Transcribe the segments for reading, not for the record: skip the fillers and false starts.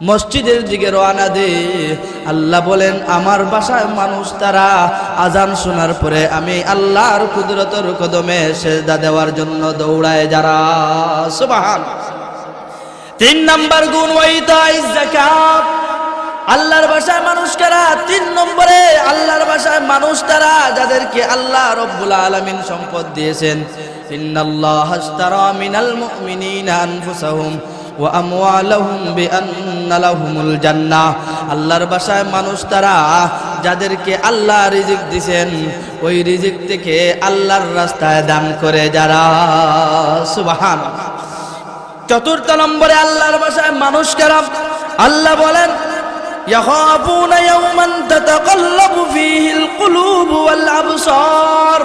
মসজিদের দিকে রওনা দে। আল্লাহ বলেন আমার বাসায় মানুষ তারা আজান শোনার পরে আমি আল্লাহর কুদরতের কদমে সিজদা দেওয়ার জন্য দৌড়ায় যারা। সুবহানাল্লাহ। 3 নাম্বার গুণ ওয়াইতাইজ যাকাত। আল্লাহর বাসায় মানুষ কারা? 3 নম্বরে আল্লাহর বাসায় মানুষ তারা যাদেরকে আল্লাহ রাব্বুল আলামিন সম্পদ দিয়েছেন। ইন্নাল্লাহা আশতারা মিনাল মুমিনিনা আনফুসাহুম ওয়া আমওয়ালাহুম বিআন্না লাহুমুল জান্নাহ। আল্লাহর বাসায় মানুষ তারা যাদেরকে আল্লাহ রিজিক দিবেন, ওই রিজিক থেকে আল্লাহর রাস্তায় দান করে যারা। সুবহানাল্লাহ। 4 নম্বরে আল্লাহর বাসায় মানুষ কারা? আল্লাহ বলেন ইয়াখাফুনা ইয়াওমান তাতাকাল্লাবু ফীহিল কুলুবু ওয়াল আবসার।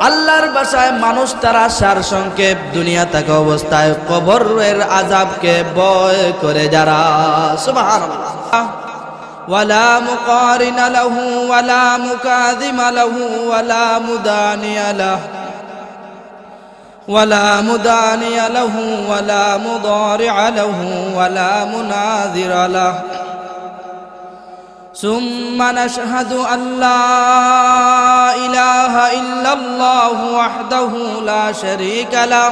আল্লাহর বাসায় মানুষ তারা সার সংক্ষেপ দুনিয়া থাকা অবস্থায় কবরের আযাবকে ভয় করে যারা। সুবহানাল্লাহ। ওয়ালা মুকারিনা লাহু ওয়ালা মুকাযিমা লাহু ওয়ালা মুদানিয়া লাহু ولا مداني له ولا مضارع له ولا مناذر له ثم نشهد أن لا إله إلا الله وحده لا شريك له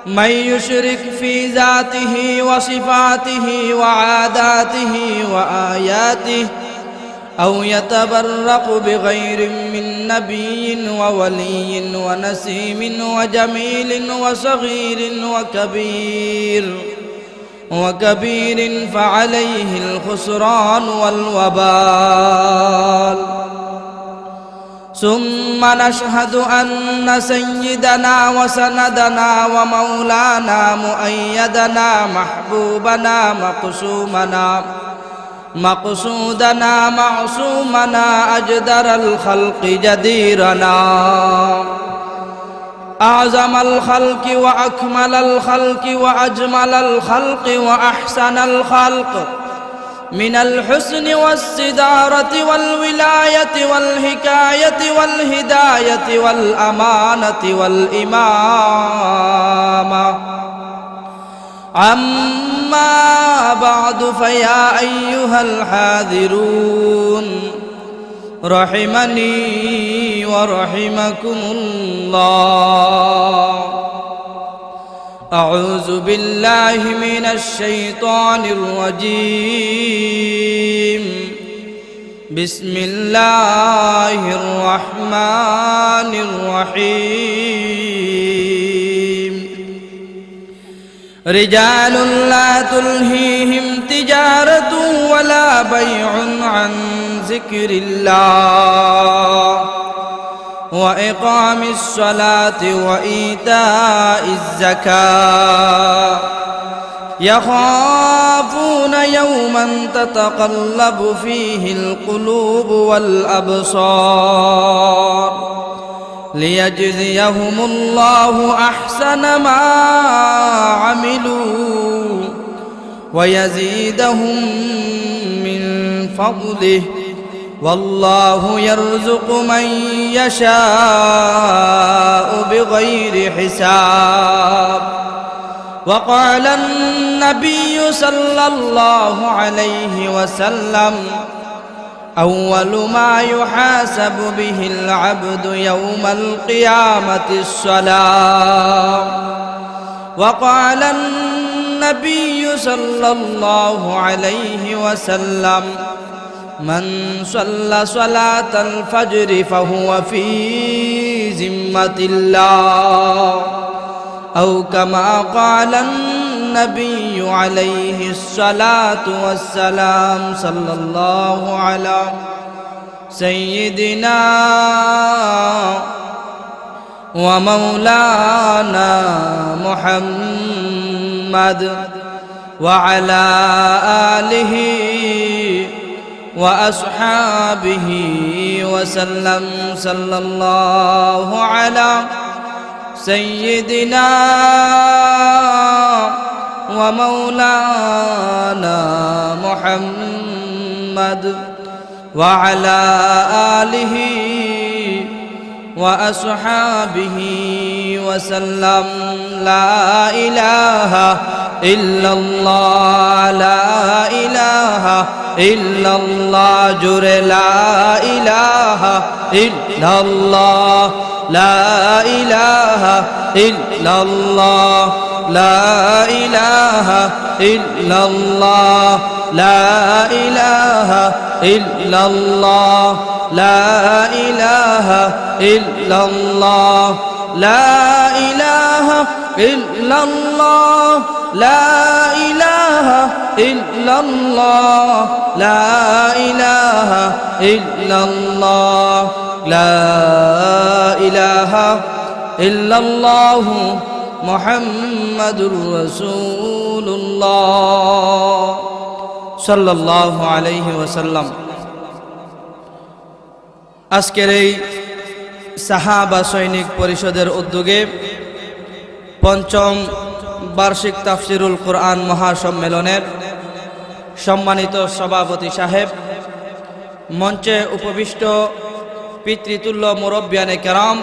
من يشرك في ذاته وصفاته وعاداته وآياته أو يتبرق بغير من نبي وولي ونسيم وجميل وصغير وكبير فعليه الخسران والوبال. ثم نشهد أن سيدنا وسندنا ومولانا مؤيدنا محبوبنا مقصودنا معصومنا أجدر الخلق جديرنا أعظم الخلق وأكمل الخلق وأجمل الخلق وأحسن الخلق من الحسن والصدارة والولاية والحكاية والهداية والأمانة والإمامة. أما بعد فيا أيها الحاذرون رحمني ورحمكم الله. أعوذ بالله من الشيطان الرجيم. بسم الله الرحمن الرحيم. رجال لا تلهيهم تجارة ولا بيع عن ذكر الله وإقام الصلاة وإيتاء الزكاة يخافون يوما تتقلب فيه القلوب والأبصار ليجزيهم الله أحسن ما عملوا ويزيدهم من فضله والله يرزق من يشاء بغير حساب. وقال النبي صلى الله عليه وسلم أول ما يحاسب به العبد يوم القيامة الصلاة. وقال النبي صلى الله عليه وسلم من صلى صلاة الفجر فهو في ذمة الله أو كما قال النبي عليه الصلاة والسلام. صلى الله على سيدنا ومولانا محمد وعلى آله وأصحابه وسلم. صلى الله على سيدنا ومولانا محمد وعلى آله وأصحابه وسلم. لا إله إلا الله لا ইল্লাল্লাহ জুরে লা ইলাহা ইল্লাল্লাহ লা ইলাহা ইল্লাল্লাহ লা ইলাহা ইল্লাল্লাহ লা ইলাহা ইল্লাল্লাহ লা ইলাহা ইল্লাল্লাহ লা ইলাহা ইল্লাল্লাহ লা ইলাহা ইল্লাল্লাহ লা ইলাহা ইল্লাল্লাহ লা ইলাহা ইল্লাল্লাহ মুহাম্মাদুর রাসূলুল্লাহ সাল্লাল্লাহু আলাইহি ওয়াসাল্লাম। আজকের এই সাহাবা সৈনিক পরিষদের উদ্যোগে পঞ্চম বার্ষিক তাফসিরুল কোরআন মহাসম্মেলনের সম্মানিত সভাপতি সাহেব, মঞ্চে উপবিষ্ট পিতৃতুল্য মুরব্বিয়ানে কেরাম,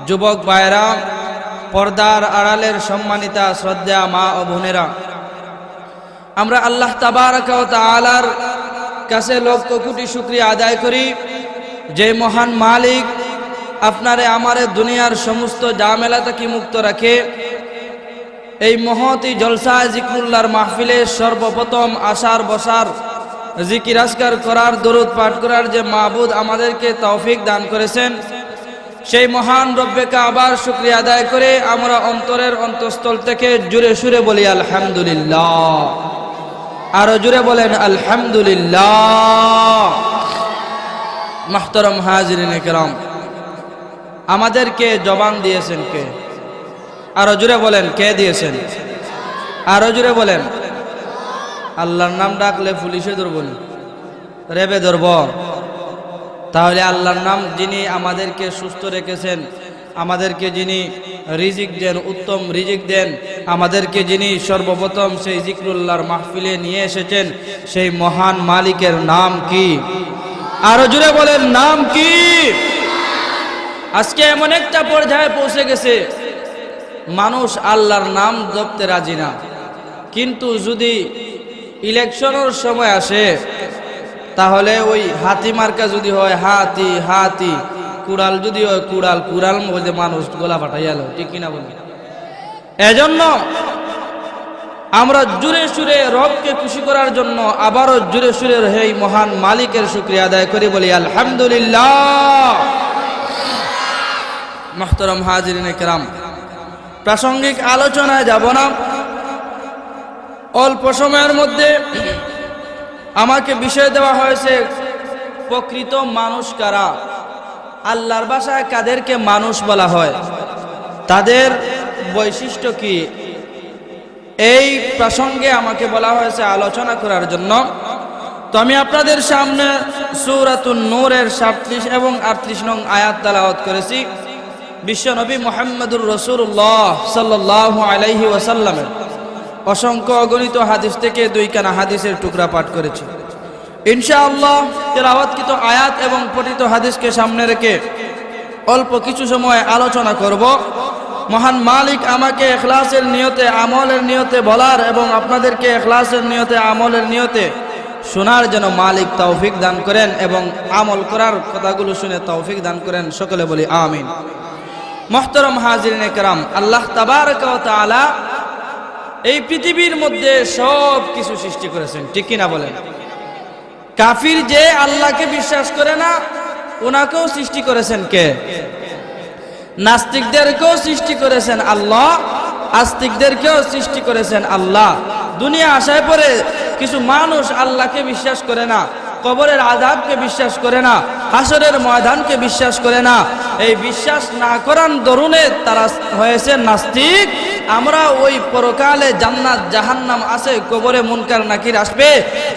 যুবক ভাইয়েরা, পর্দার আড়ালের সম্মানিতা শ্রদ্ধা মা ও বোনেরা, আমরা আল্লাহ তাবারাকা ওয়া তাআলার কাছে লক্ষ কোটি শুকরিয়া আদায় করি যে মহান মালিক আপনারে আমারে দুনিয়ার সমস্ত ঝামেলা থেকে মুক্ত রাখে এই মহতি জলসা জিকরুল্লাহর মাহফিলে সর্বপ্রথম আসার বসার জিকির আজকার করার দরুদ পাঠ করার যে মাবুদ আমাদেরকে তৌফিক দান করেছেন, সেই মহান রব্বে কাবার শুকরিয়া আদায় করে আমরা অন্তরের অন্তঃস্থল থেকে জুড়ে সুরে বলি আলহামদুলিল্লাহ। আরো জুড়ে বলেন আলহামদুলিল্লাহ। মুহতারাম হাজিরিনে কেরাম, আমাদেরকে জবান দিয়েছেন কে? আরো জুড়ে বলেন কে দিয়েছেন? আরো জুড়ে বলেন। আল্লাহর নাম ডাকলে পুলিশে ধরব না, রেবে ধরব? তাহলে আল্লাহর নাম যিনি আমাদেরকে সুস্থ রেখেছেন, আমাদেরকে যিনি রিজিক দেন, উত্তম রিজিক দেন, আমাদেরকে যিনি সর্বপ্রথম সেই জিকরুল্লাহর মাহফিলে নিয়ে এসেছেন, সেই মহান মালিকের নাম কি? আরো জুড়ে বলেন নাম কি? আজকে এমন একটা পর্যায়ে পৌঁছে গেছে মানুষ আল্লাহর নাম জপতে রাজি না, কিন্তু যদি ইলেকশনের সময় আসে তাহলে ওই হাতি মার্কা যদি হয় হাতি হাতি, কুড়াল যদি হয় কুড়াল কুড়াল বলতে মানুষ গোলা ফাটাইয়াল, ঠিক কিনা বলি? এজন্য আমরা জুড়ে সুরে রবকে খুশি করার জন্য আবারও জুড়ে সুরে এই মহান মালিকের শুকরিয়া আদায় করি, বলি আলহামদুলিল্লাহ। মুহতারাম হাজিরিনে কেরাম, প্রাসঙ্গিক আলোচনায় যাব না, অল্প সময়ের মধ্যে আমাকে বিষয় দেওয়া হয়েছে প্রকৃত মানুষ কারা, আল্লাহর ভাষায় কাদেরকে মানুষ বলা হয়, তাদের বৈশিষ্ট্য কি, এই প্রসঙ্গে আমাকে বলা হয়েছে আলোচনা করার জন্য। তো আমি আপনাদের সামনে সূরাতুন নূরের 37 এবং 38 নং আয়াত তেলাওয়াত করেছি। বিশ্বনবী মুহাম্মদুর রাসূলুল্লাহ সাল্লাল্লাহু আলাইহি ওয়াসাল্লামের অসংখ্য অগণিত হাদিস থেকে দুইখানা হাদিসের টুকরা পাঠ করেছি। ইনশাআল্লাহ তেলাওয়াতকৃত আয়াত এবং পঠিত হাদিসকে সামনে রেখে অল্প কিছু সময় আলোচনা করব। মহান মালিক আমাকে ইখলাসের নিয়তে, আমলের নিয়তে বলার এবং আপনাদেরকে ইখলাসের নিয়তে, আমলের নিয়তে শোনার যেন মালিক তৌফিক দান করেন এবং আমল করার কথাগুলো শুনে তৌফিক দান করেন। সকলে বলি আমিন। মুহতারাম হাজিরিনে কেরাম, আল্লাহ তাবারক ওয়া তাআলা এই পৃথিবীর মধ্যে সব কিছু সৃষ্টি করেছেন, ঠিক কিনা বলেন? কাফির যে আল্লাহকে বিশ্বাস করে না, ওনাকেও সৃষ্টি করেছেন কে? নাস্তিকদেরকেও সৃষ্টি করেছেন আল্লাহ, আস্তিকদেরকেও সৃষ্টি করেছেন আল্লাহ। দুনিয়া আসার পরে কিছু মানুষ আল্লাহকে বিশ্বাস করে না, কবরের আযাবকে বিশ্বাস করে না, হাসরের ময়দানকে বিশ্বাস করে না। এই বিশ্বাস না করার দরুনে তারা হয়েছে নাস্তিক। আমরা ওই পরকালে জান্নাত জাহান্নাম আছে, কবরে মুনকার নাকির আসবে,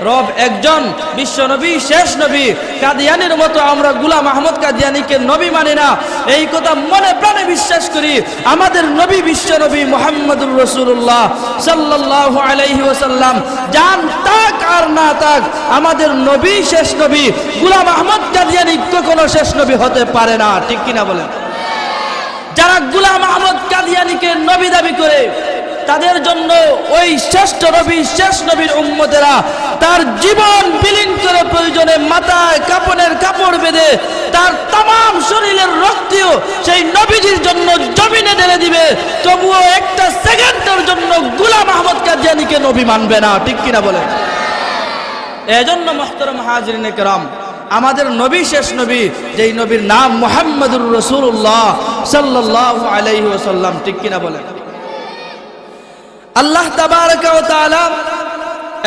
রব একজন, বিশ্বনবী শেষ নবী। কাদিয়ানির মতো আমরা গোলাম আহমদ কাদিয়ানিকে নবী মানি না, এই কথা মনে প্রাণে বিশ্বাস করি। আমাদের নবী বিশ্বনবী মুহাম্মদুর রাসূলুল্লাহ সাল্লাল্লাহু আলাইহি ওয়াসাল্লাম, জান তাক আর না তাক, আমাদের নবী শেষ নবী। গোলাম আহমদ কাদিয়ানি কখনো শেষ নবী হতে পারে না, ঠিক কিনা বলেন? যারা গোলাম আহমদ কাদিয়ানিকে নবী দাবি করে, তাদের জন্য ওই শ্রেষ্ঠ নবী, শেষ নবীর উম্মতেরা তার জীবন বিলীন করে প্রয়োজনে মাথায় কাপড়ের কাপড় বেঁধে তার তাম শরীরের রক্তও সেই নবীজির জন্য জমিনে ঢেলে দিবে, তবুও একটা সেকেন্ডের জন্য গোলাম আহমদ কাদিয়ানীকে নবী মানবে না। ঠিক কিনা বলেন? এজন্য মুহতারাম হাজিরিনে কেরাম, আমাদের নবী শেষ নবী, যেই নবীর নাম মুহাম্মদুর রাসূলুল্লাহ সাল্লাল্লাহু আলাইহি ওয়াসাল্লাম। ঠিক কিনা বলেন? আল্লাহ তাবারক ওয়া তাআলা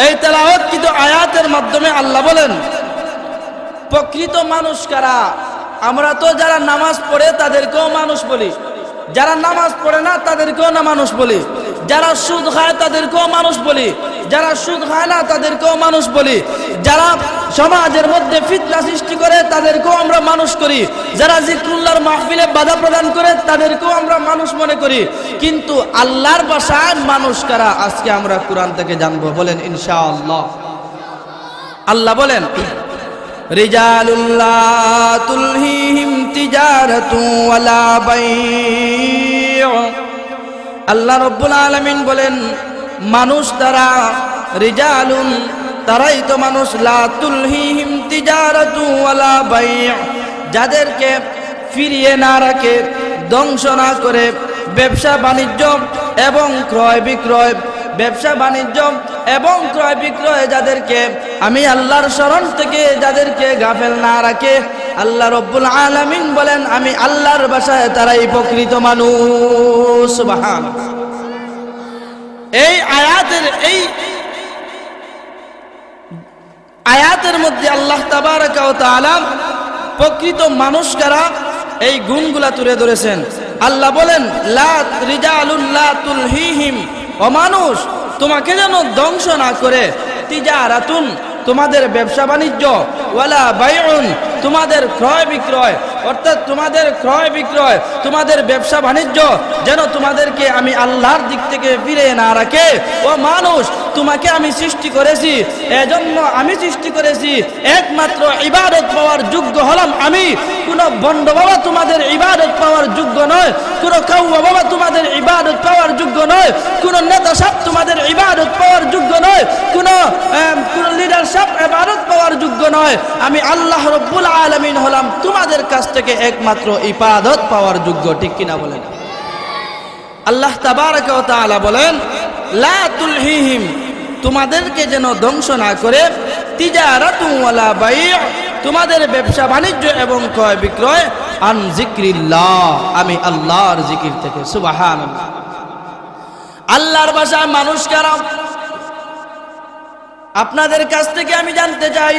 এই তেলাওয়াতকৃত আয়াতের মাধ্যমে আল্লাহ বলেন, প্রকৃত মানুষ কারা? আমরা তো যারা নামাজ পড়ে তাদেরকেও মানুষ বলি, যারা নামাজ পড়ে না তাদেরকেও না মানুষ বলি, যারা সুদ খায় তাদেরকেও মানুষ বলি, যারা সুদ খায় না তাদেরকেও মানুষ বলি, যারা সমাজের মধ্যে ফিতনা সৃষ্টি করে তাদেরকেও আমরা মানুষ করি, যারা জিকরুল্লাহর মাহফিলে বাধা প্রদান করে তাদেরকেও আমরা মানুষ মনে করি। কিন্তু আল্লাহর ভাষায় মানুষ কারা? আজকে আমরা কোরআন থেকে জানবো। বলেন ইনশাআল্লাহ। আল্লাহ বলেন, রিজালুল্লাহ তুলহিহিম তিজারাতু ওয়ালা বাই'উ। আল্লাহ রাব্বুল আলামিন বলেন, মানুষ তারা, রিজালুন তারাই তো মানুষ, লা তুলহিহিম তিজারাতু ওয়ালা বাই'উ, যাদেরকে ফিরিয়ে না রাখে, ধ্বংস না করে ব্যবসা বাণিজ্য এবং ক্রয় বিক্রয়, ব্যবসা বাণিজ্য এবং ক্রয় বিক্রয় যাদেরকে আমি আল্লাহর শরণ থেকে যাদেরকে গাফেল না রাখে, আল্লাহ রব্বুল আলামিন বলেন আমি আল্লাহর ভাষায় তারাই প্রকৃত মানুষ। সুবহানাল্লাহ। এই আয়াতের মধ্যে আল্লাহ তাবারক ওয়া তাআলা প্রকৃত মানুষ কারা এই গুণগুলা তুলে ধরেছেন। আল্লাহ বলেন, লা রিজালুন লা তুলহিহিম, ও মানুষ তোমাকে যেন ধ্বংস না করে, তিজারাতুন তোমাদের ব্যবসা বাণিজ্য, ওয়ালা বাইউন তোমাদের ক্রয় বিক্রয়, অর্থাৎ তোমাদের ক্রয় বিক্রয়, তোমাদের ব্যবসা বাণিজ্য যেন তোমাদেরকে আমি আল্লাহর দিক থেকে ফিরে না রাখে। ও মানুষ, তোমাকে আমি সৃষ্টি করেছি, এজন্য আমি সৃষ্টি করেছি একমাত্র ইবাদত পাওয়ার যোগ্য হলাম আমি। কোন বন্ড বাবা তোমাদের ইবাদত পাওয়ার যোগ্য নয়, কোন কাউয়া বাবা তোমাদের ইবাদত পাওয়ার যোগ্য নয়, কোন নেতা সাহেব তোমাদের ইবাদত পাওয়ার যোগ্য নয়, কোন লিডার সাহেব ইবাদত পাওয়ার যোগ্য নয়। আমি আল্লাহ রাব্বুল আলামিন হলাম তোমাদের কাছ থেকে একমাত্র ইবাদত পাওয়ার যোগ্য। ঠিক কিনা বলেন? আল্লাহ তাবারক ওয়া তাআলা বলেন, লা তুলহিহিম তোমাদেরকে যেন ধ্বংস না করে, তিজারাতু ওয়ালা বাই'উ তোমাদের ব্যবসা বাণিজ্য এবং ক্রয় বিক্রয়, আন যিকরিল্লাহ আমি আল্লাহর জিকির থেকে। সুবহানাল্লাহ। আল্লাহর ভাষায় মানুষ কারা? আপনাদের কাছ থেকে আমি জানতে চাই,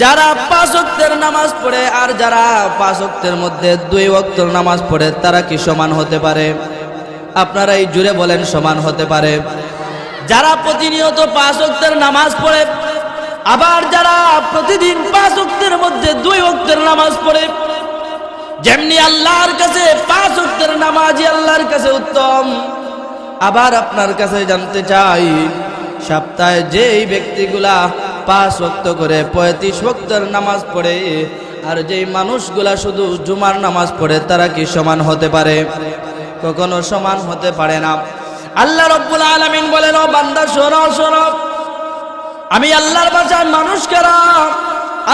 যারা 5 ওয়াক্তের নামাজ পড়ে আর যারা 5 ওয়াক্তের মধ্যে 2 ওয়াক্তের নামাজ পড়ে তারা কি সমান হতে পারে? আপনারা এই জুড়ে বলেন সমান হতে পারে? যারা প্রতিনিয়ত 5 ওয়াক্তের নামাজ পড়ে, আবার যারা প্রতিদিন 5 ওয়াক্তের মধ্যে 2 ওয়াক্তের নামাজ পড়ে, যেমনি আল্লাহর কাছে 5 ওয়াক্তের নামাজই আল্লাহর কাছে উত্তম। আবার আপনার কাছে জানতে চাই, সপ্তাহে যেই ব্যক্তিগুলা 5 ওয়াক্ত করে 35 ওয়াক্তের নামাজ পড়ে আর যেই মানুষগুলা শুধু জুমার নামাজ পড়ে তারা কি সমান হতে পারে? কখনো সমান হতে পারে না। আল্লাহ রাব্বুল আলামিন বলেন, ও বান্দা শোনো শোনো, আমি আল্লাহর ভাষায় মানুষ কারা?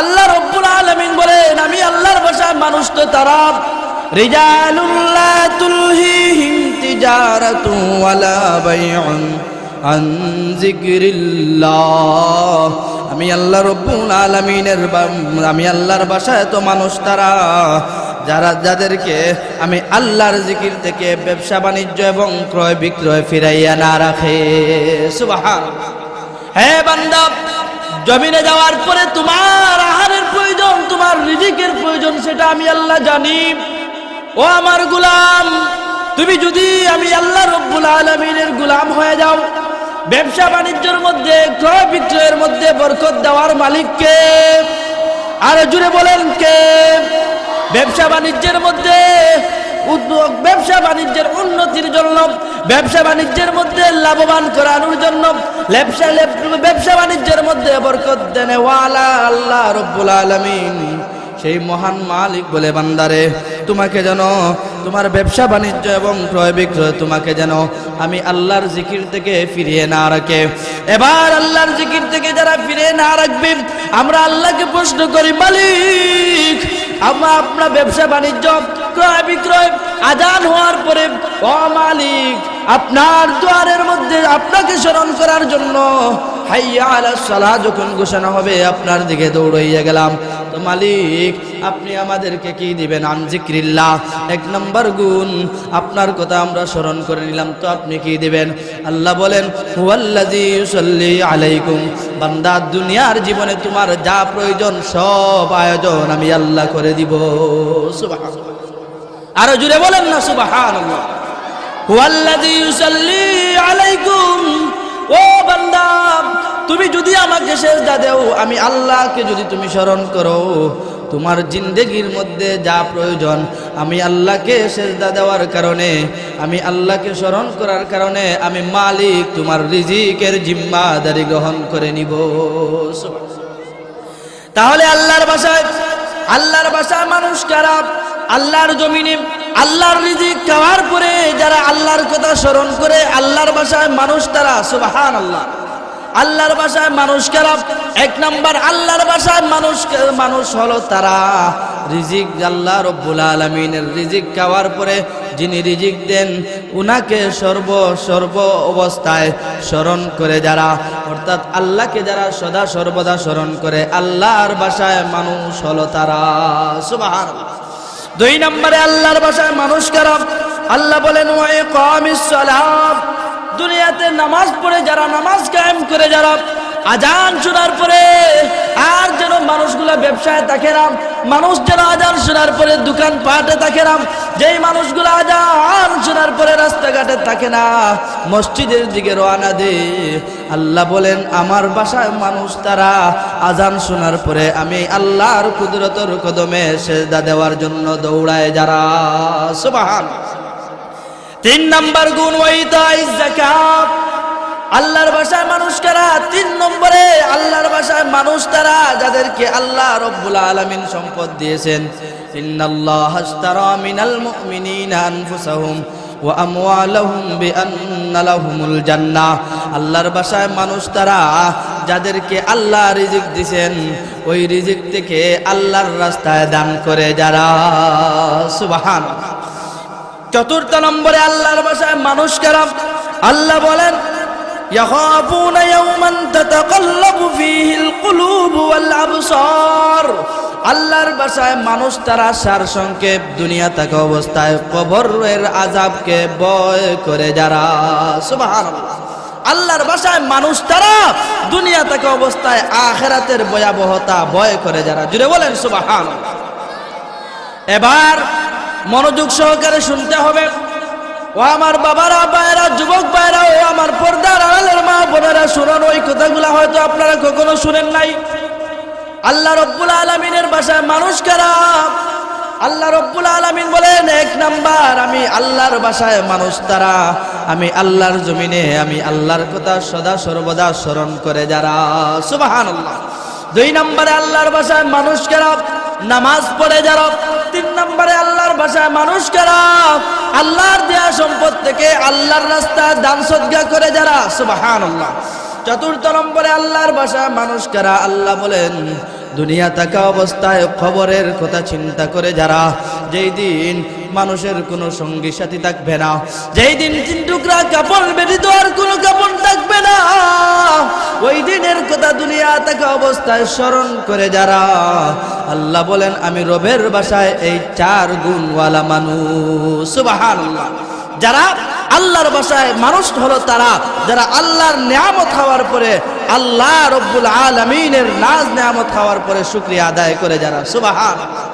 আল্লাহ রাব্বুল আলামিন বলেন, আমি আল্লাহর ভাষায় মানুষ তো তারা, রিজালুন লা তুলহিহিম তিজারাতু ওয়ালা বাইউন আন যিকরিল্লাহ। আমি আল্লাহ রাব্বুল আলামিনের আমি আল্লাহর ভাষায় তো মানুষ তারা যাদেরকে আমি আল্লাহর জিকির থেকে ব্যবসা বাণিজ্য এবং ক্রয় বিক্রয় ফিরাইয়া না রাখে। সুবহানাল্লাহ। হে বান্দা, জমিনে যাওয়ার পরে তোমার আহারের প্রয়োজন, তোমার রিজিকের প্রয়োজন, সেটা আমি আল্লাহ জানি। ও আমার গোলাম, তুমি যদি আমি আল্লাহ রাব্বুল আলামিনের গোলাম হয়ে যাও, ব্যবসা বাণিজ্যের মধ্যে ক্রয় বিক্রয়ের মধ্যে বরকত দেওয়ার মালিক কে? আর জুড়ে বলেন কে? ব্যবসা বাণিজ্যের মধ্যে ব্যবসা বাণিজ্যের উন্নতির জন্য, ব্যবসা বাণিজ্যের মধ্যে লাভবান করানোর জন্য, ব্যবসা বাণিজ্যের মধ্যে বরকত দেনেওয়ালা আল্লাহ রাব্বুল আলামিন সেই মহান মালিক বলে, বান্দারে তোমাকে যেন, তোমার ব্যবসা বাণিজ্য এবং ক্রয় বিক্রয় তোমাকে যেন আমি আল্লাহর জিকির থেকে ফিরিয়ে না রাখে। এবার আল্লাহর জিকির থেকে যারা ফিরিয়ে না রাখবে, আমরা আল্লাহকে প্রশ্ন করি, মালিক আমরা আপনার ব্যবসা বাণিজ্য ক্রয় বিক্রয় আজান হওয়ার পরে, ও মালিক আপনার দুয়ারের মধ্যে আপনাকে স্মরণ করার জন্য হাইয়া আলাস সালাহ যখন ঘোষণা হবে আপনার দিকে দৌড়াইয়া গেলাম, তো মালিক আপনি আমাদেরকে কি দিবেন? আন যিকরিল্লাহ, এক নম্বর গুণ আপনার কথা আমরা স্মরণ করে নিলাম, তো আপনি কি দিবেন? আল্লাহ বলেন হুয়াল্লাযী ইউসাল্লি আলাইকুম, বান্দা দুনিয়ার জীবনে তোমার যা প্রয়োজন সব আয়োজন আমি আল্লাহ করে দিব। সুবহানাল্লাহ, আরো জুড়ে বলেন না সুবহানাল্লাহ। হুয়াল্লাযী ইউসাল্লি আলাইকুম, ও বান্দা তুমি যদি আমাকে সেজদা দেও, আমি আল্লাহকে যদি তুমি স্মরণ করো, তোমার জিন্দেগির মধ্যে যা প্রয়োজন আমি আল্লাহকে সেজদা দেওয়ার কারণে, আমি আল্লাহকে স্মরণ করার কারণে আমি মালিক তোমার রিজিকের জিম্মাদারি গ্রহণ করে নিব। তাহলে আল্লাহর ভাষায় মানুষ কারা? আল্লাহর জমিনে আল্লাহর রিজিক খাওয়ার পরে যারা আল্লাহর কথা স্মরণ করে, আল্লাহর ভাষায় মানুষ তারা। সুবহানাল্লাহ, আল্লাহর ভাষায় মানুষ কারা? এক নাম্বার আল্লাহর ভাষায় মানুষ হলো তারা রিজিক, আল্লাহ রব্বুল আলামিনের রিজিক খাওয়ার পরে যিনি রিজিক দেন উনাকে সর্ব অবস্থায় স্মরণ করে যারা, অর্থাৎ আল্লাহকে যারা সদা সর্বদা স্মরণ করে, আল্লাহর ভাষায় মানুষ হলো তারা। সুবহানাল্লাহ। দুই নম্বরে আল্লাহর ভাষায় মানুষ কারা? আল্লাহ বলেন ওয়া ইকামিস সালাত, দুনিয়াতে নামাজ পড়ে যারা, নামাজ কায়েম করে যারা, আজান শোনার পরে আর যেন মানুষগুলা ব্যবসায় থাকে না, মানুষ যেন আজান শোনার পরে দোকান পাটে থাকে না, যেই মানুষগুলা আজান শোনার পরে রাস্তাঘাটে থাকে না, মসজিদের দিকে রওনা দেয়, আল্লাহ বলেন আমার ভাষায় মানুষ তারা আজান শোনার পরে আমি আল্লাহর কুদরতের কদমে সেজদা দেওয়ার জন্য দৌড়ায় যারা। সুবহানাল্লাহ। তিন নাম্বার গুণ ওয়াইতাইজ যাকাত, আল্লাহর ভাষায় মানুষ কারা? তিন নম্বরে আল্লাহর ভাষায় মানুষ তারা যাদেরকে আল্লাহ রব্বুল আলামিন সম্পদ দিয়েছেন। ইন্নাল্লাহা আশতারা মিনাল মুমিনিনা আনফুসাহুম ওয়া আমওয়ালাহুম বিআন্না লাহুমুল জান্নাহ, আল্লাহর ভাষায় মানুষ তারা যাদেরকে আল্লাহ রিজিক দিয়েছেন, ওই রিজিক থেকে আল্লাহর রাস্তায় দান করে যারা। সুবহানাল্লাহ। চতুর্থ নম্বরে আল্লাহর ভাষায় মানুষ কারা? আল্লাহ বলেন ইয়াখাফুনা ইয়াওমান তাতাকাল্লাবু ফীহিল কুলুবু ওয়াল আবসার, আল্লাহর ভাষায় মানুষ তারা সার সংক্ষেপ দুনিয়া থাকা অবস্থায় কবরের আযাবকে ভয় করে যারা। সুবহানাল্লাহ। আল্লাহর ভাষায় মানুষ তারা দুনিয়া থাকা অবস্থায় আখিরাতের ভয়াবহতা ভয় করে যারা। জুড়ে বলেন সুবহানাল্লাহ। এবার মনোযোগ সহকারে শুনতে হবে। ও আমার বাবারা, ভাইরা, যুবক ভাইরা, ও আমার পর্দার আড়ালের মা বোনেরা, শুনুন ওই কথাগুলো হয়তো আপনারা কখনো শুনেন নাই। আল্লাহ রব্বুল আলামিনের ভাষায় মানুষ কারা? আল্লাহ রব্বুল আলামিন বলেন এক নাম্বার আমি আল্লাহর ভাষায় মানুষ তারা আমি আল্লাহর জমিনে আমি আল্লাহর কথা সদা সর্বদা স্মরণ করে যারা। সুবহানাল্লাহ। দুই নম্বরে আল্লাহর ভাষায় মানুষ কারা? নামাজ পড়ে যারা। তিন নম্বরে আল্লাহর ভাষায় মানুষ কারা? আল্লাহর দেয়া সম্পদ থেকে আল্লাহর রাস্তায় দান সদকা করে যারা। সুবহানাল্লাহ। চতুর্থ নম্বরে আল্লাহর ভাষায় মানুষ কারা? আল্লাহ বলেন দুনিয়া থাকা অবস্থায় খবরের কথা চিন্তা করে যারা, যেই দিন মানুষের কোনো সঙ্গী সাথী থাকবে না, যেই দিন তিন টুকরা কাপড় ব্যতীত আর কোনো কাপড় থাকবে না, ওই দিনের কথা দুনিয়া থাকা অবস্থায় স্মরণ করে যারা, আল্লাহ বলেন আমি রবের ভাষায় এই চার গুণওয়ালা মানুষ। সুবহানাল্লাহ। যারা আল্লাহর ভাষায় মানুষ হলো তারা যারা আল্লাহর নিয়ামত খাওয়ার পরে আল্লাহ রব্বুল আলামিনের নাজ নিয়ামত খাওয়ার পরে শুকরিয়া আদায় করে যারা। সুবহানাল্লাহ।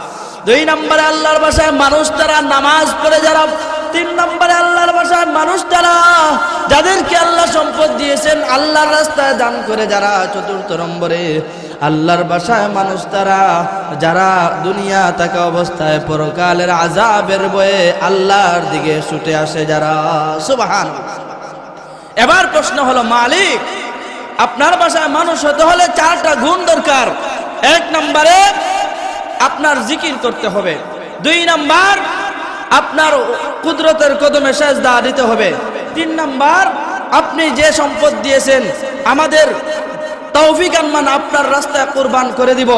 দুই নম্বরে আল্লাহর ভাষায় মানুষ তারা নামাজ পড়ে যারা। তিন নম্বরে আল্লাহর ভাষায় মানুষ তারা যাদেরকে আল্লাহ সম্পদ দিয়েছেন আল্লাহর রাস্তায় দান করে যারা। চতুর্থ নম্বরে আল্লাহর ভাষায় মানুষ তারা যারা দুনিয়া থাকা অবস্থায় পরকালের আযাবের ভয়ে আল্লাহর দিকে ছুটে আসে যারা। সুবহানাল্লাহ। এবার প্রশ্ন হলো মালিক আপনার ভাষায় মানুষ হতে হলে চারটা গুণ দরকার। এক নম্বরে আপনার জিকির করতে হবে। দুই নাম্বার আপনার কুদরতের কদমে সেজদা দিতে হবে। 3 নাম্বার, আপনি যে সম্পদ দিয়েছেন আমাদের তৌফিক আনমান আপনার রাস্তায় কুরবান করে দিব।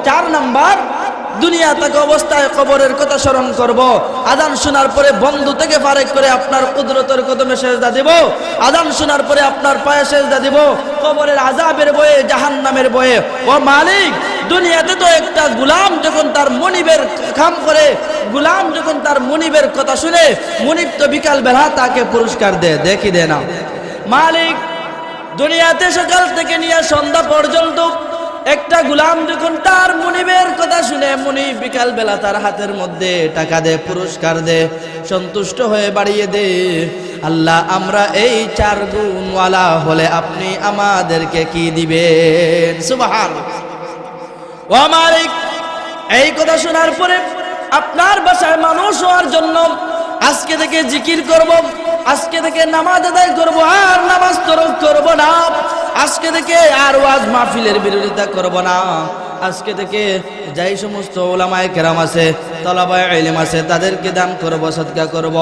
4 নাম্বার, দুনিয়া থাকা অবস্থায় কবরের কথা স্মরণ করব। আযান শোনার পরে বন্ধু থেকে ফারেক করে আপনার কুদরতের কদমে সেজদা দেব। আযান শোনার পরে আপনার পায়ে সেজদা দেব। কবরের আযাবের ভয়ে, জাহান্নামের ভয়ে। ও মালিক, দুনিয়াতে তো একটা গোলাম যখন তার মনিবের কাম করে, গোলাম যখন তার মনিবের কথা শুনে, মনিব তো বিকাল বেলা তাকে পুরস্কার দেয় কি দেয় না? মালিক, দুনিয়াতে সকাল থেকে নিয়ে সন্ধ্যা পর্যন্ত একটা গোলাম যখন তার মুনিবের কথা শুনে, মুনিব বিকাল বেলা তার হাতের মধ্যে টাকা দে, পুরস্কার দে, সন্তুষ্ট হয়ে বাড়িয়ে দে। আল্লাহ, আমরা এই 4 গুণওয়ালা হলে আপনি আমাদেরকে কি দিবেন? সুবহানাল্লাহ। ও মালিক, এই কথা শোনার পরে আপনার বাসায় মানুষ হওয়ার জন্য আজকে থেকে জিকির করব, আজকে থেকে নামাজ আদায় করব, আর নামাজ তরক করব না। আজকে থেকে আর ওয়াজ মাহফিলের বিরোধিতা করব না। আজকে থেকে যাই সমস্ত উলামায়ে কেরাম আছে, তলাবায়ে ইলম আছে, তাদেরকে দান করব, সদকা করব,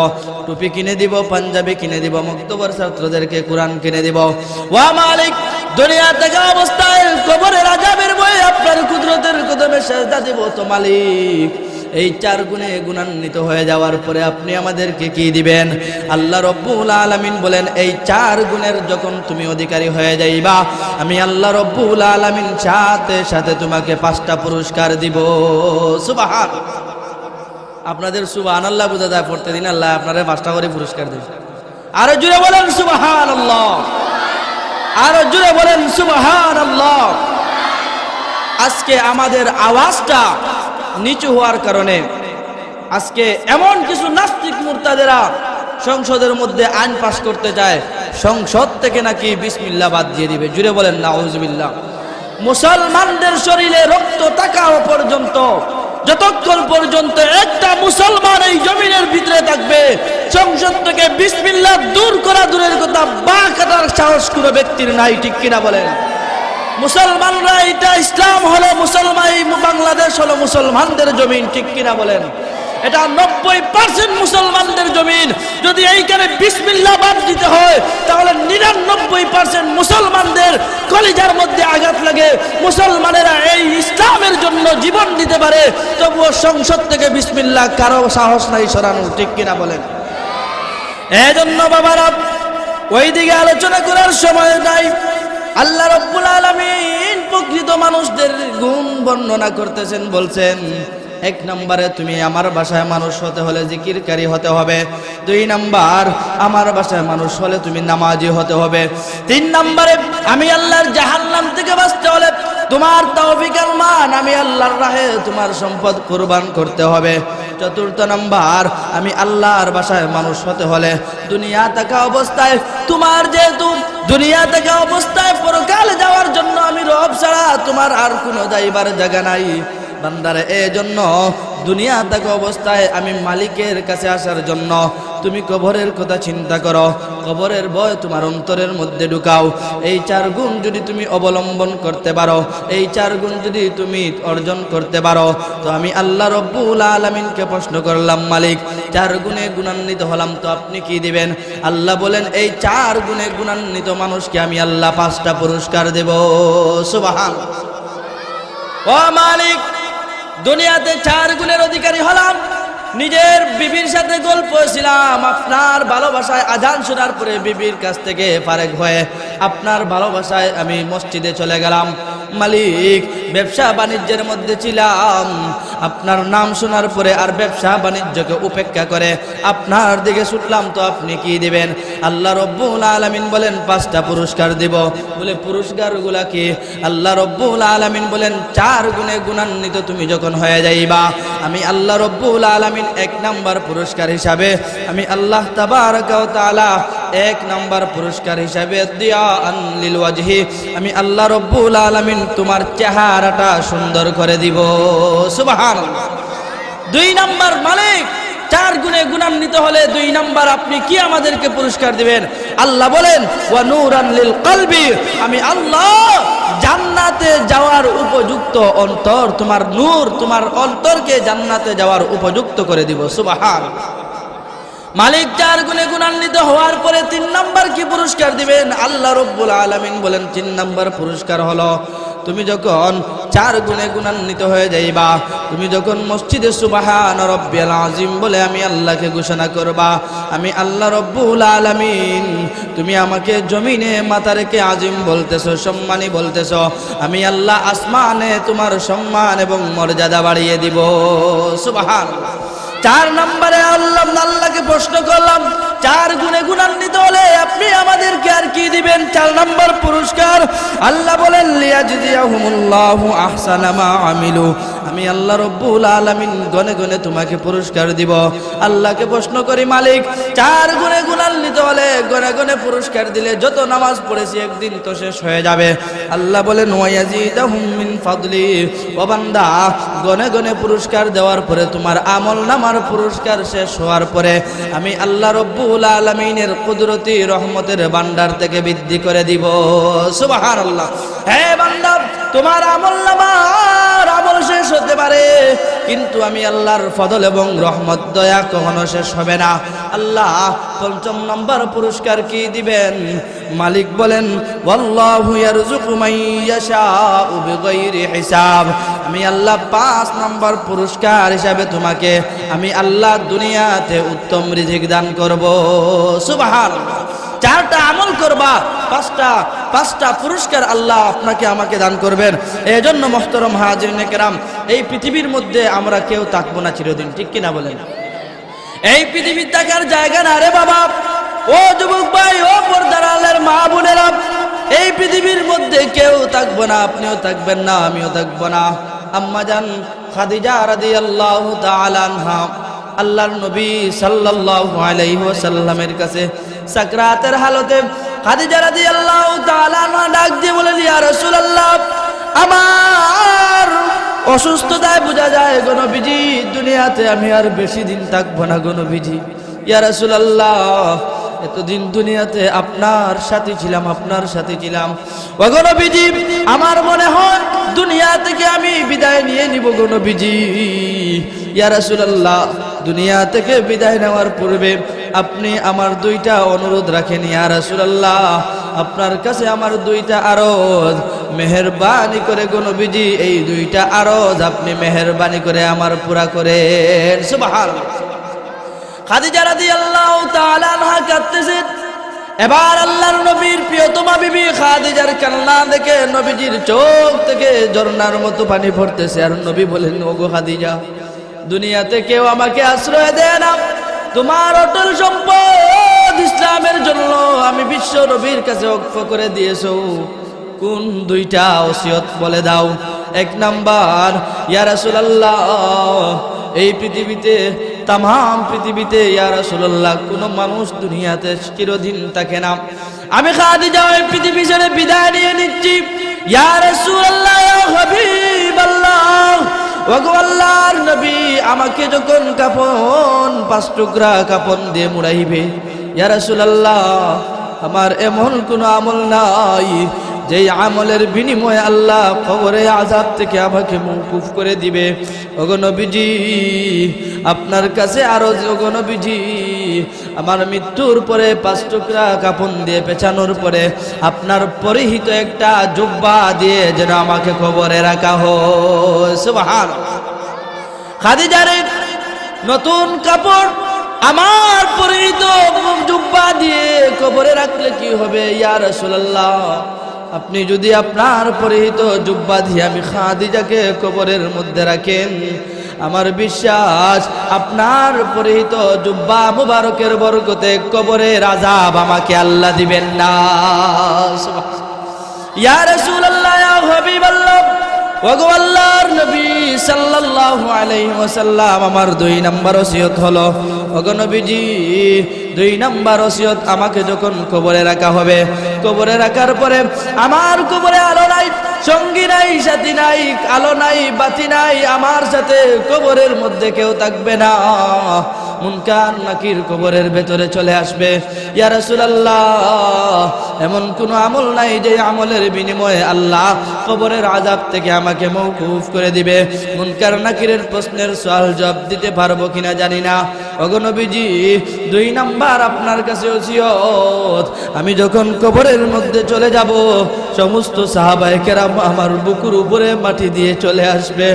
টুপি কিনে দিব, পাঞ্জাবি কিনে দিব, মুক্তবর ছাত্রদেরকে কোরআন কিনে দিব। ওয়া মালিক, দুনিয়া থেকে অবস্থায় কবরের আযাবের ভয়ে আপনার কুদরতের কদমে সেজদা দিব তো মালিক। এই 4 গুণে গুণান্বিত হয়ে যাওয়ার পরে আপনি আমাদেরকে কি দিবেন? আল্লাহ রব্বুল আলামিন বলেন, এই 4 গুণের যখন তুমি অধিকারী হয়ে যাইবা, আমি আল্লাহ রব্বুল আলামিন সাথে সাথে তোমাকে 5টা পুরস্কার দিব। সুবহানাল্লাহ। আপনাদের সুবহানাল্লাহ বুঝা যায়, পড়তে দিন আল্লাহ আপনারে 5টা করে পুরস্কার দিবে। আরো জোরে বলেন সুবহানাল্লাহ, আরো জোরে বলেন সুবহানাল্লাহ। আজকে আমাদের আওয়াজটা নিচু হওয়ার কারণে আজকে এমন কিছু নাস্তিক মুরতাদেরা সংসদের মধ্যে আইন পাশ করতে চায়, সংসদ থেকে নাকি বিসমিল্লাহ বাদ দিয়ে দিবে। জুড়ে বলেন নাউজুবিল্লাহ। মুসলমানদের শরীরে রক্ত থাকা পর্যন্ত, যতক্ষণ পর্যন্ত একটা মুসলমান এই জমিনের ভিতরে থাকবে, সংসদ থেকে বিসমিল্লাহ দূর করা দূরের কথা, বা কাটার সাহস কোনো ব্যক্তির নাই। ঠিক কিনা বলেন? মুসলমানরা, এটা ইসলাম হলো মুসলমান, বাংলাদেশ হলো মুসলমানদের জমিন। ঠিক কিনা বলেন? এটা 90% মুসলমানদের জমিন। যদি এইখানে বিসমিল্লাহ বাদ দিতে হয়, তাহলে 99% মুসলমানদের কলিজার মধ্যে আঘাত লাগে। মুসলমানেরা এই ইসলামের জন্য জীবন দিতে পারে, তবুও সংসদ থেকে বিসমিল্লাহ কারো সাহস নাই সরানোর। ঠিক কিনা বলেন? এজন্য বাবারা, ওই দিকে আলোচনা করার সময় নাই। আল্লাহ রাব্বুল আলামিন প্রকৃত মানুষদের গুণ বর্ণনা করতেছেন, বলছেন 1 নম্বরে তুমি আমার বাসায় মানুষ হতে হলে জিকিরকারী হতে হবে। 2 নাম্বার, আমার বাসায় মানুষ হলে তুমি নামাজি হতে হবে। 3 নম্বরে, আমি আল্লাহর জাহান্নাম থেকে বাঁচতে হলে তোমার তৌফিকের মান, আমি আল্লাহর রাহে তোমার সম্পদ কুরবান করতে হবে। 4 নাম্বার, আমি আল্লাহর বাসায় মানুষ হতে হলে দুনিয়া থাকা অবস্থায়, তোমার যেহেতু দুনিয়া থাকা অবস্থায় পরকালে যাওয়ার জন্য আমি রব ছাড়া তোমার আর কোনো যাইবার জায়গা নাই। বান্দারে, এজন্য দুনিয়া থাকা অবস্থায় আমি মালিকের কাছে আসার জন্য তুমি কবরের কথা চিন্তা করো, কবরের ভয় তোমার অন্তরের মধ্যে ঢুকাও। এই 4 গুণ যদি তুমি অবলম্বন করতে পারো, এই 4 গুণ যদি তুমি অর্জন করতে পারো, তো আমি আল্লাহ রব্বুল আলামিনকে প্রশ্ন করলাম, মালিক 4 গুণে গুণান্বিত হলাম, তো আপনি কি দিবেন? আল্লাহ বলেন, এই 4 গুণে গুণান্বিত মানুষকে আমি আল্লাহ 5টা পুরস্কার দেব। সুবহানাল্লাহ। ও মালিক, দুনিয়াতে 4 গুণের অধিকারী হলাম। নিজের বিবির সাথে গল্প ছিলাম, আপনার ভালোবাসায় আজান শোনার পরে বিবির কাছ থেকে ফারেক হয়ে আপনার ভালোবাসায় আমি মসজিদে চলে গেলাম। মালিক, ব্যবসা বাণিজ্যের মধ্যে ছিলাম, আপনার নাম শোনার পরে আর ব্যবসা বাণিজ্যকে উপেক্ষা করে আপনার দিকে ছুটলাম, তো আপনি কি দিবেন? আল্লাহ রব্বুল আলামিন বলেন 5টা পুরস্কার দিব। বলে পুরস্কারগুলা কি? আল্লাহ রব্বুল আলামিন বলেন 4 গুণে গুণান্বিত তুমি যখন হয়ে যাইবা, আমি আল্লাহ রব্বুল আলামিন 1 নাম্বার পুরস্কার হিসাবে, আমি আল্লাহ তাবারক ওয়া তাআলা 1 নাম্বার পুরস্কার হিসাবে দিয়াআন লিল ওয়াজহি, আমি আল্লাহ রব্বুল আলামিন তোমার চেহারাটা সুন্দর করে দিব। সুবহানাল্লাহ। 2 নাম্বার, মালিক 4 গুণে গুণান্বিত হলে 2 নাম্বার আপনি কি আমাদেরকে পুরস্কার দিবেন? আল্লাহ বলেন, ওয়া নূরান লিল কলবি, আমি আল্লাহ জান্নাতে যাওয়ার উপযুক্ত তো অন্তর, তোমার নূর তোমার অন্তরকে জান্নাতে যাওয়ার উপযুক্ত করে দিব। সুবহানাল্লাহ। মালিক 4 গুণে গুণান্বিত হওয়ার পরে 3 নাম্বার কি পুরস্কার দিবেন? আল্লাহ রাব্বুল আলামিন বলেন 3 নাম্বার পুরস্কার হলো তুমি যখন 4 গুণে গুণান্বিত হয়ে যাইবা, তুমি যখন মসজিদে সুবহান রাব্বিয়াল আযীম বলে আমি আল্লাহকে ঘোষণা করবা, আমি আল্লাহ রাব্বুল আলামিন, তুমি আমাকে জমিনে মাথা রেখে আজিম বলতেছো, সম্মানী বলতেছো, আমি আল্লাহ আসমানে তোমার সম্মান এবং মর্যাদা বাড়িয়ে দিব। সুবহানাল্লাহ। 4 নম্বরে আল্লাহকে প্রশ্ন করলাম 4 গুণে গুণান্বিত হলে আপনি আমাদেরকে আর কি দিবেন? 4 নম্বর পুরস্কার আল্লাহ বলেন লিয়াজজিয়াহুমুল্লাহু আহসানা মা আমিলু, আমি আল্লাহ রাব্বুল আলামিন গনে গনে তোমাকে পুরস্কার দিব। আল্লাহকে প্রশ্ন করি মালিক 4 গুণে গুণান্বিত হলে গনে গনে পুরস্কার দিলে যত নামাজ পড়েছি একদিন তো শেষ হয়ে যাবে। আল্লাহ বলেন ওয়ায়াজিদাহুম মিন ফাদলি, ও বান্দা গনে গনে পুরস্কার দেওয়ার পরে তোমার আমল নামার পুরস্কার শেষ হওয়ার পরে আমি আল্লাহ রাব্বুল আলামিনের কুদরতি রহমতের ভান্ডার থেকে বৃদ্ধি করে দিব। সুবহানাল্লাহ। হে বান্দা তোমার আমল নামার আমল শেষ হতে পারে, কিন্তু আমি আল্লাহর ফজল এবং রহমত দয়া কখনো শেষ হবে না। আল্লাহ 5 নম্বর পুরস্কার কি দিবেন? মালিক বলেন ওয়াল্লাহু ইয়ারযুকু মান ইয়াশাউ বিগাইরি হিসাব, আমি আল্লাহ 5 নম্বর পুরস্কার হিসাবে তোমাকে আমি আল্লাহ দুনিয়াতে উত্তম রিজিক দান করব। সুবহানাল্লাহ। 4টা আমল করবা, 5টা পুরস্কার আল্লাহ আপনাকে আমাকে দান করবেন। এজন্য মুহতারাম হাজিরিনে কেরাম, এই পৃথিবীর মধ্যে আমরা কেউ থাকবো না চিরদিন, ঠিক কিনা বলেন? এই পৃথিবীর থাকার জায়গা না রে বাবা। ও যুবক ভাই, ও পর্দার আলের মা বোনেরা, এই পৃথিবীর মধ্যে কেউ থাকবো না, আপনিও থাকবেন না, আমিও থাকবো না। আম্মা জান খাদিজা রাদিয়াল্লাহু তাআলা আনহা আল্লাহর নবী সাল্লাল্লাহু আলাইহি ওয়াসাল্লামের কাছে সাকরাতের হালতে খাদিজা রাদিয়াল্লাহু তাআলা আনহা ডাক দিয়ে বলেন, ইয়া রাসূলুল্লাহ, আমার অসুস্থতায় বোঝা যায় গো নবীজি দুনিয়াতে আমি আর বেশি দিন থাকবো না গো নবীজি। ইয়া রাসূলুল্লাহ, এতদিন দুনিয়াতে আপনার সাথে ছিলাম, আপনার সাথে ছিলাম, ও গো নবীজি আমার মনে হয় দুনিয়া থেকে আমি বিদায় নিয়ে নিব গো নবীজি। ইয়া রাসূলুল্লাহ, দুনিয়া থেকে বিদায় নেওয়ার পূর্বে আপনি আমার 2টা অনুরোধ রাখেন। ইয়া রাসূলুল্লাহ, আপনার কাছে আমার 2টা আরজ, মেহেরবানি করে গো নবীজি এই 2টা আরজ আপনি মেহেরবানি করে আমার পুরা করেন। সুবহানাল্লাহ। খাদিজা রাদিয়াল্লাহু তাআলা আনহা কাঁদতেছেন। এবার আল্লাহর নবীর প্রিয়তমা বিবি খাদিজার কান্না দেখে নবীজির চোখ থেকে ঝর্ণার মতো পানি পড়তেছে। আর নবী বলেন, ওগো খাদিজা, দুনিয়াতে কেউ আমাকে আশ্রয় দেয় না, তোমার অটল সম্পদ ইসলামের জন্য আমি বিশ্ব নবীর কাছে ওয়াকফ করে দিয়েছো। কোন 2টা ওসিয়ত বলে দাও? 1 নাম্বার, ইয়া রাসূলুল্লাহ, এই পৃথিবীতে তামাম পৃথিবীতে ইয়া রাসূলুল্লাহ কোনো মানুষ দুনিয়াতে চিরদিন থাকে না, আমি খাদিজা এই পৃথিবী ছেড়ে বিদায় নিয়ে নিচ্ছি। ইয়া রাসূলুল্লাহ, ইয়া হাবিবাল্লাহ, ওগো আল্লাহর নবী, আমাকে যখন কাফন 5 টুকরা কাফন দিয়ে মুড়াইবে, ইয়া রাসূলুল্লাহ আমার এমন কোনো আমল নাই যেই আমলের বিনিময়ে আল্লাহ কবরে আযাব থেকে আমাকে মওকুফ করে দিবে। ওগো নবীজি আপনার কাছে আরো, ওগো নবীজি আমার মৃত্যুর পরে 5 টুকরা কাফন দিয়ে পেছানোর পরে আপনার পরিহিত একটা জুব্বা দিয়ে যেন আমাকে কবরে রাখা হয়। সুবহানাল্লাহ। খাদিজার নতুন কাপড় আমার পরিহিত জুব্বা দিয়ে কবরে রাখলে কি হবে? ইয়া রাসূলুল্লাহ, আপনি যদি আপনার পরিহিত জুব্বা দিয়ে আমি খাদিজাকে কবরের মধ্যে রাখেন, আমার বিশ্বাস আপনার পরিহিত জুব্বা মুবারকের বরকতে কবরের আযাব আমাকে আল্লাহ দিবেন না। ইয়া রাসূলুল্লাহ, ইয়া হাবিবাল্লাহ, ওগো আল্লাহর নবী সাল্লাল্লাহু আলাইহি ওয়াসাল্লাম, আমার 2 নাম্বার ওসিয়ত হলো, ওগো নবীজি 2 নাম্বার ওসিয়ত, আমাকে যখন কবরে রাখা হবে, কবরে রাখার পরে আমার কবরে আলো নাই, সঙ্গী নাই, সাথী নাই, আলো নাই, বাতি নাই, আমার সাথে কবরের মধ্যে কেউ থাকবে না। মুনকার নাকির কবরের ভেতরে চলে আসবে। ইয়া রাসূলুল্লাহ, এমন কোন আমল নাই যে আমলের বিনিময়ে আল্লাহ কবরের আযাব থেকে আমাকে মওকুফ করে দিবে। মুনকার নাকিরের প্রশ্নের সওয়াল জবাব দিতে পারবো কিনা জানি না। ওগো নবীজি, 2 নাম্বার আপনার কাছে ওসিয়ত, আমি যখন কবরের মধ্যে চলে যাব, সমস্ত সাহাবায়ে কেরাম আমার বুকুর উপরে মাটি দিয়ে চলে আসবে।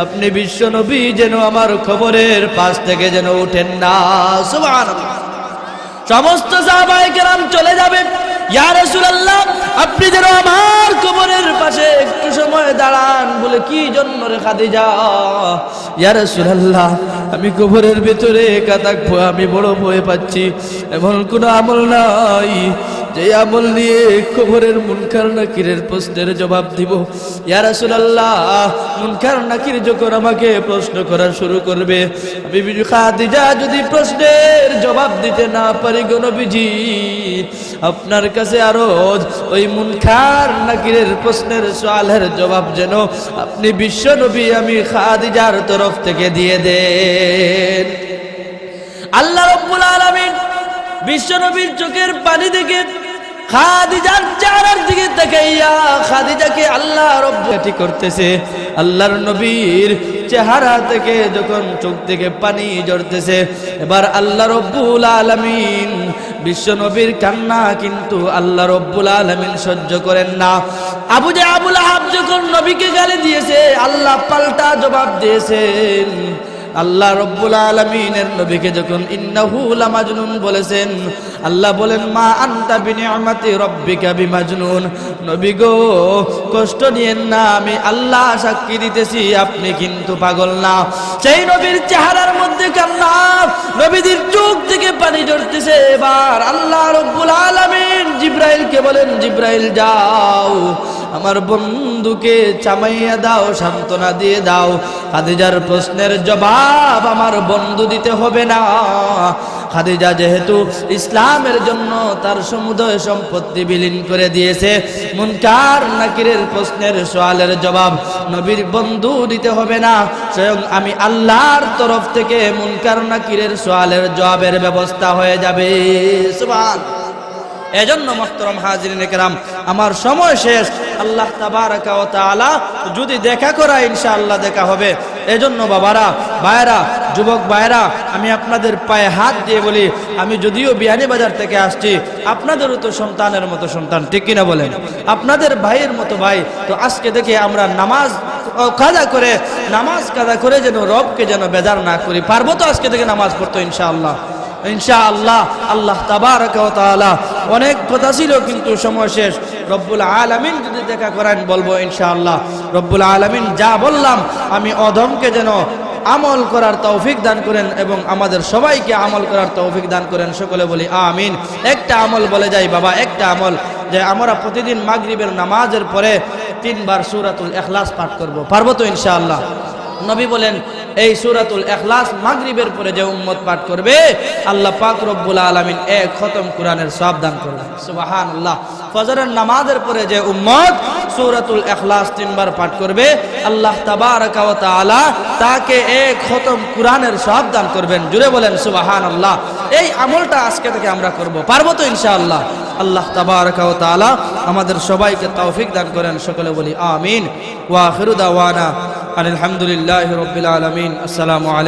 আপনি বিশ্ব নবী যেন আমার কবরের পাশ থেকে যেন উঠেন না। সুবহানাল্লাহ। সমস্ত সাহাবায়ে কেরাম চলে যাবে। ইয়া রাসূলুল্লাহ, আপনি যেন আমার কবরের পাশে একটু সময় দাঁড়ান। বলে কি জন্য রে খাদিজা? ইয়া রাসূলুল্লাহ, আমি কবরের ভিতরে একা থাকবো, আমি বড় ভয় পাচ্ছি। এমন কোন আমল নাই যে আমল নিয়ে কবরের মুনকার নাকিরের প্রশ্নের জবাব দিব। ইয়া রাসূলুল্লাহ, মুনকার নাকির যখন আমাকে প্রশ্ন করা শুরু করবে, আমি বিবি খাদিজা যদি প্রশ্নের জবাব দিতে না পারি গো নবীজি, আপনার কাছে আরজ ওই মুনকার নাকিরের প্রশ্নের সওয়ালের জবাব যেন আপনি বিশ্ব নবী আমি খাদিজার তরফ থেকে দিয়ে দেন। আল্লাহ রাব্বুল আলামিন বিশ্ব নবীর চোখের পানি দেখে খাদিজার চেহারার দিকে তাকাইয়া খাদিজাকে আল্লাহ রব্বুল করতেছে। আল্লাহর নবীর চেহারা থেকে যখন চোখ থেকে পানি ঝরতেছে, এবার আল্লাহ রব্বুল আলামিন বিশ্ব নবীর কান্না কিন্তু আল্লাহ রব্বুল আলামিন সহ্য করেন না। আবু আহাব যখন নবীকে গালি দিয়েছে, আল্লাহ পাল্টা জবাব দিয়েছেন। আল্লাহ রব্বুল আলামিনের নবীকে যখন ইন্নাহু লামাজনুন বলেছেন, আল্লাহ বলেন মা আনতা বিনিআমাতি রাব্বিকা বিমাজনুন। নবী গো, কষ্ট নিয়েন না, আমি আল্লাহ সাক্ষী দিতেছি আপনি কিন্তু পাগল না। সেই নবীর চেহারার মধ্যে কান্না, নবীদের চোখ থেকে পানি ঝরতেছে। এবার আল্লাহ রব্বুল আলামিন জিবরাইলকে বলেন, জিবরাইল যাও আমার বন্ধুকে চামাইয়া দাও, সান্ত্বনা দিয়ে দাও। খাদিজার প্রশ্নের জবাব আমার বন্ধু দিতে হবে না। খাদিজা যেহেতু ইসলামের জন্য তার সমুদয় সম্পত্তি বিলীন করে দিয়েছে, মুনকার নাকিরের প্রশ্নের সওয়ালের জবাব নবীর বন্ধু দিতে হবে না, স্বয়ং আমি আল্লাহর তরফ থেকে মুনকার নাকিরের সওয়ালের জবাবের ব্যবস্থা হয়ে যাবে। সুবহানাল্লাহ। এজন্য মুহতারাম হাজিরিন কেরাম, আমার সময় শেষ। আল্লাহ তাবারাকা ওয়া তাআলা যদি দেখা করায় ইনশাআল্লাহ দেখা হবে। এজন্য বাবারা, ভাইরা, যুবক ভাইরা, আমি আপনাদের পায়ে হাত দিয়ে বলি, আমি যদিও বিয়ানীবাজার থেকে আসছি, আপনাদেরও তো সন্তানের মতো সন্তান, ঠিক কিনা বলেন? আপনাদের ভাইয়ের মতো ভাই। তো আজকে থেকে আমরা নামাজ কাজা করে যেন রবকে যেন বেজার না করি। পারবো তো আজকে থেকে নামাজ পড়তো ইনশাআল্লাহ? ইনশাআল্লাহ। আল্লাহ তাবারাকা ওয়া তাআলা, অনেক কথা ছিল কিন্তু সময় শেষ। রব্বুল আলামিন যদি দেখা করেন বলবো ইনশাআল্লাহ। রব্বুল আলামিন যা বললাম আমি অধমকে যেন আমল করার তৌফিক দান করেন এবং আমাদের সবাইকে আমল করার তৌফিক দান করেন। সকলে বলি আমিন। একটা আমল বলে যাই বাবা, একটা আমল, যে আমরা প্রতিদিন মাগরিবের নামাজের পরে 3 বার সূরাতুল ইখলাস পাঠ করব। পারবো তো ইনশাআল্লাহ? নবী বলেন এই সূরাতুল ইখলাস মাগরিবের পরে যে উম্মত পাঠ করবে, আল্লাহ পাক রব্বুল আলামিন 1 খতম কোরআনের সওয়াব দান করবেন। সুবহানাল্লাহ। ফজরের নামাজের পরে যে উম্মত সূরাতুল ইখলাস 3 বার পাঠ করবে, আল্লাহ তাবারাকা ওয়া তাআলা তাকে 1 খতম কোরআনের সওয়াব দান করবেন। জুড়ে বলেন সুবহানাল্লাহ। এই আমলটা আজকে থেকে আমরা করব। পারবো তো ইনশাআল্লাহ? আল্লাহ তাবারাকা ওয়া তাআলা আমাদের সবাইকে তৌফিক দান করেন। সকলে বলি আমিন। ওয়া আখিরু দাওয়ানা আলহামদুলিল্লাহি রাব্বিল আলামিন। আসসালামু আলাইকুম।